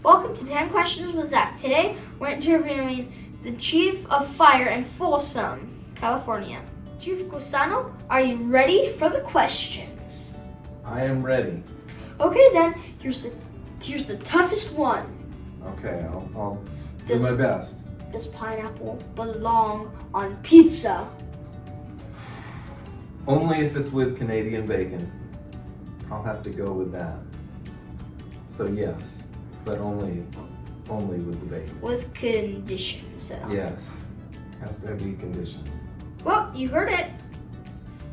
Welcome to 10 Questions with Zach. Today, we're interviewing the Chief of Fire in Folsom, California. Chief Cusano, are you ready for the questions? I am ready. Okay then, here's the toughest one. Okay, I'll do my best. Does pineapple belong on pizza? Only if it's with Canadian bacon. I'll have to go with that. So yes, but only with the bacon. With conditions. Yes, has to be conditions. Well, you heard it.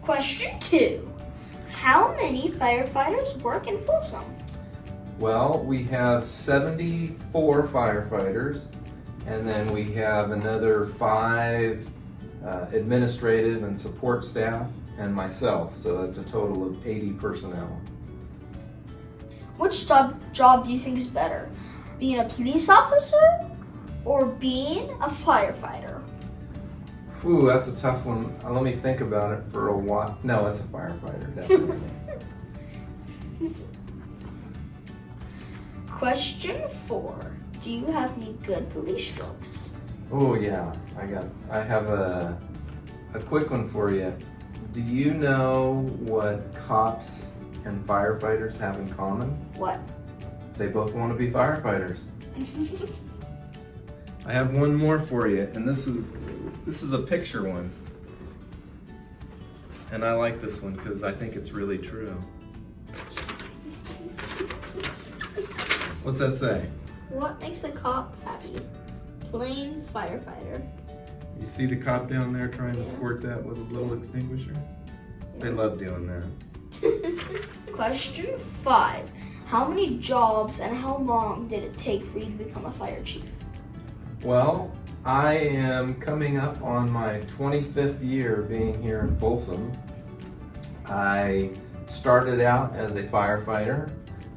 Question 2. How many firefighters work in Folsom? Well, we have 74 firefighters, and then we have another 5 administrative and support staff, and myself, so that's a total of 80 personnel. Which job do you think is better? Being a police officer or being a firefighter? Ooh, that's a tough one. Let me think about it for a while. No, it's a firefighter, definitely. Question 4. Do you have any good police jokes? Oh yeah, I have a quick one for you. Do you know what cops and firefighters have in common? What? They both want to be firefighters. I have one more for you, and this is a picture one. And I like this one because I think it's really true. What's that say? What makes a cop happy? Plain firefighter. You see the cop down there trying to squirt that with a little extinguisher? They love doing that. Question 5. How many jobs and how long did it take for you to become a fire chief? Well, I am coming up on my 25th year being here in Folsom. I started out as a firefighter,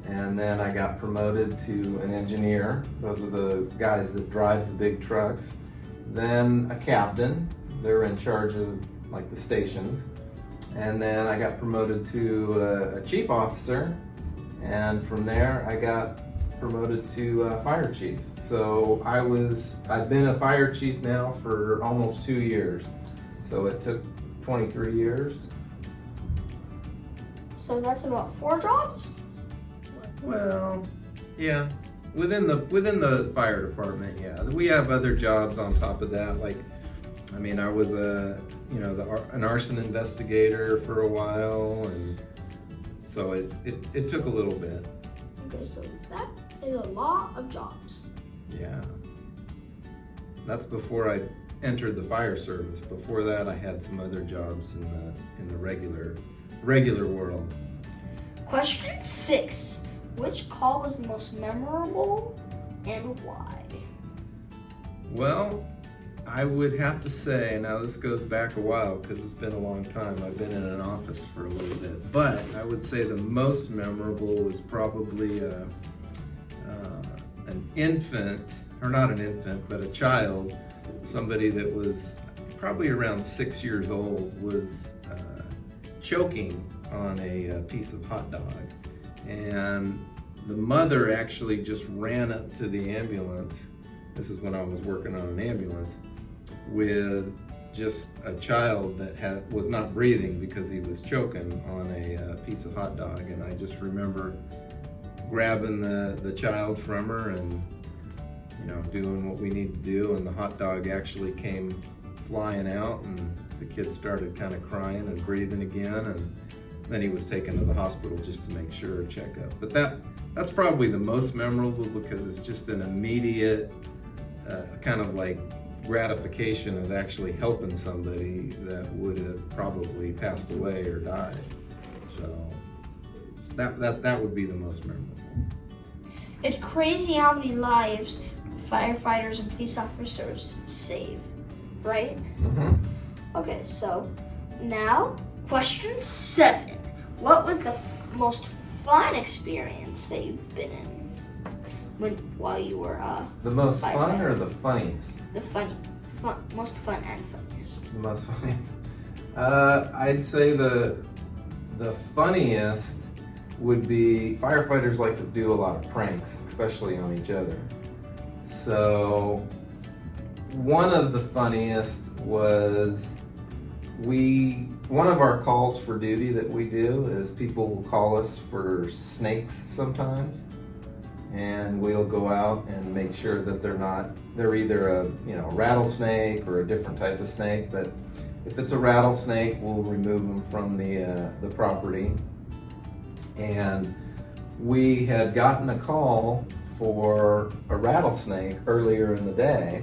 and then I got promoted to an engineer. Those are the guys that drive the big trucks. Then a captain. They're in charge of like the stations. And then I got promoted to a chief officer, and from there I got promoted to fire chief. So I've been a fire chief now for almost 2 years. So it took 23 years. So that's about 4 jobs? Well, yeah. Within the fire department, yeah. We have other jobs on top of that. Like, I mean, I was an arson investigator for a while, and so it took a little bit. Okay, so that is a lot of jobs. Yeah. That's before I entered the fire service. Before that, I had some other jobs in the regular world. Question 6. Which call was the most memorable and why? Well, I would have to say, now this goes back a while because it's been a long time. I've been in an office for a little bit, but I would say the most memorable was probably an infant, or not an infant, but a child, somebody that was probably around 6 years old, was choking on a piece of hot dog. And the mother actually just ran up to the ambulance. This is when I was working on an ambulance, with just a child that was not breathing because he was choking on a piece of hot dog. And I just remember grabbing the child from her and doing what we need to do, and the hot dog actually came flying out, and the kid started kind of crying and breathing again, and then he was taken to the hospital just to make sure, check up. But that's probably the most memorable because it's just an immediate kind of like gratification of actually helping somebody that would have probably passed away or died. So that would be the most memorable. It's crazy how many lives firefighters and police officers save, right? Mm-hmm. Okay, so now question 7. What was the most fun experience that you've been in while you were The most fun firefighter? or the funniest? The most fun and funniest. The most funny. I'd say the funniest would be firefighters like to do a lot of pranks, especially on each other. So one of the funniest was one of our calls for duty that we do is people will call us for snakes sometimes, and we'll go out and make sure that they're either a rattlesnake or a different type of snake. But if it's a rattlesnake, we'll remove them from the property. And we had gotten a call for a rattlesnake earlier in the day,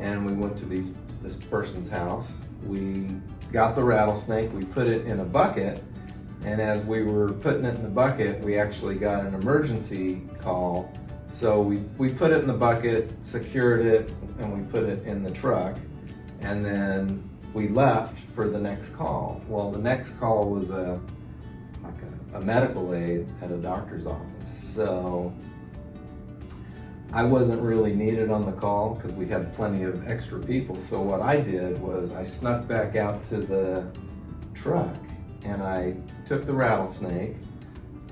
and we went to this person's house. We got the rattlesnake, we put it in a bucket, and as we were putting it in the bucket, we actually got an emergency call. So we put it in the bucket, secured it, and we put it in the truck, and then we left for the next call. Well, the next call was a medical aid at a doctor's office. So I wasn't really needed on the call because we had plenty of extra people. So what I did was I snuck back out to the truck and I took the rattlesnake.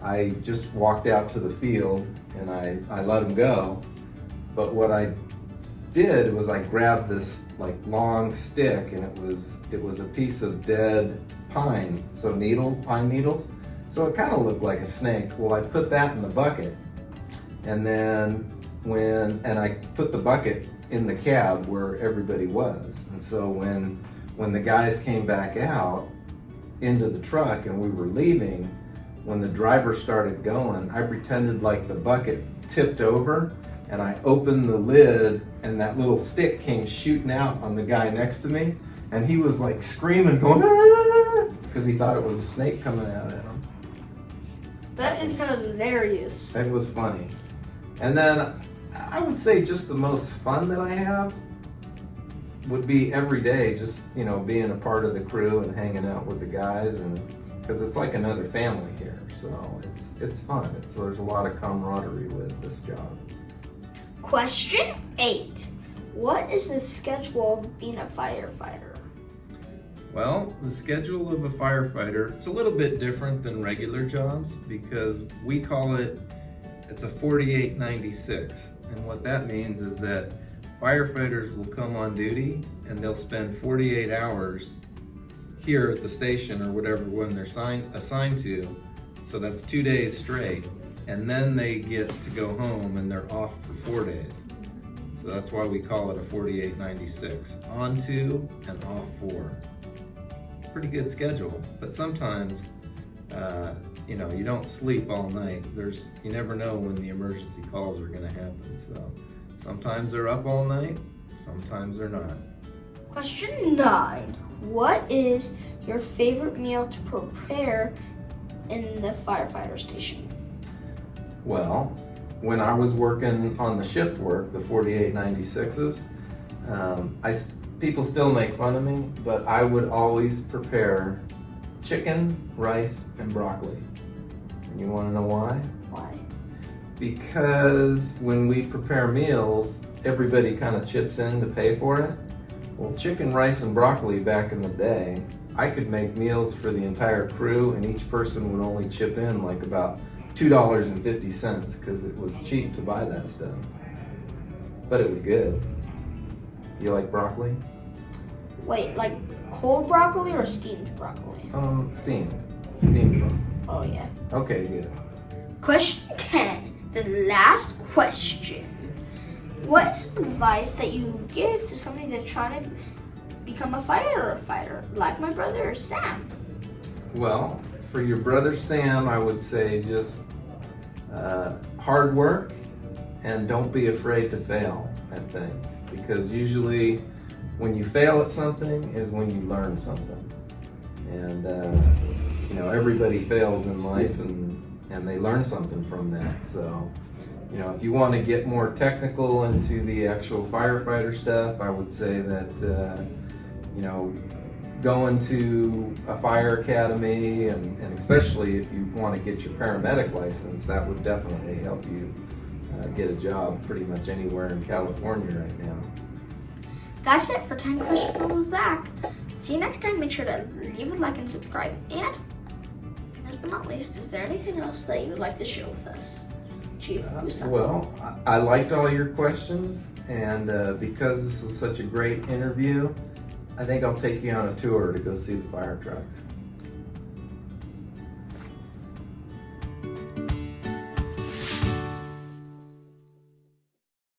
I just walked out to the field and I let him go. But what I did was I grabbed this long stick, and it was a piece of dead pine, so pine needles. So it kind of looked like a snake. Well, I put that in the bucket, and then I put the bucket in the cab where everybody was. And so when the guys came back out into the truck and we were leaving, when the driver started going, I pretended like the bucket tipped over, and I opened the lid, and that little stick came shooting out on the guy next to me, and he was like screaming, going, "Ah!" because he thought it was a snake coming out at him. That is hilarious. It was funny. And then I would say just the most fun that I have would be every day, just being a part of the crew and hanging out with the guys, and because it's like another family here, so it's fun. There's a lot of camaraderie with this job. Question 8. What is the schedule of being a firefighter? Well, the schedule of a firefighter, it's a little bit different than regular jobs because we call it's a 4896. And what that means is that firefighters will come on duty and they'll spend 48 hours here at the station or whatever one they're assigned to. So that's 2 days straight. And then they get to go home and they're off for 4 days. So that's why we call it a 4896. On 2 and off 4. Pretty good schedule, but sometimes you don't sleep all night. You never know when the emergency calls are gonna happen. So sometimes they're up all night, sometimes they're not. Question 9. What is your favorite meal to prepare in the firefighter station? Well, when I was working on the shift work, the 4896s, people still make fun of me, but I would always prepare chicken, rice, and broccoli. And you want to know why? Why? Because when we prepare meals, everybody kind of chips in to pay for it. Well, chicken, rice, and broccoli back in the day, I could make meals for the entire crew, and each person would only chip in like about $2.50 because it was cheap to buy that stuff. But it was good. You like broccoli? Wait, like cold broccoli or steamed broccoli? Steamed broccoli. Oh yeah. Okay, good. Question 10, the last question. What's advice that you give to somebody that's trying to become a firefighter, like my brother Sam? Well, for your brother Sam, I would say just hard work and don't be afraid to fail at things, because usually when you fail at something is when you learn something. And everybody fails in life and they learn something from that. So if you want to get more technical into the actual firefighter stuff, I would say that going to a fire academy, and especially if you want to get your paramedic license, that would definitely help you get a job pretty much anywhere in California right now. That's it for 10 questions with Zach. See you next time. Make sure to leave a like and subscribe. And as last but not least, is there anything else that you would like to share with us, Chief Cusano? Well, I liked all your questions, and because this was such a great interview, I think I'll take you on a tour to go see the fire trucks.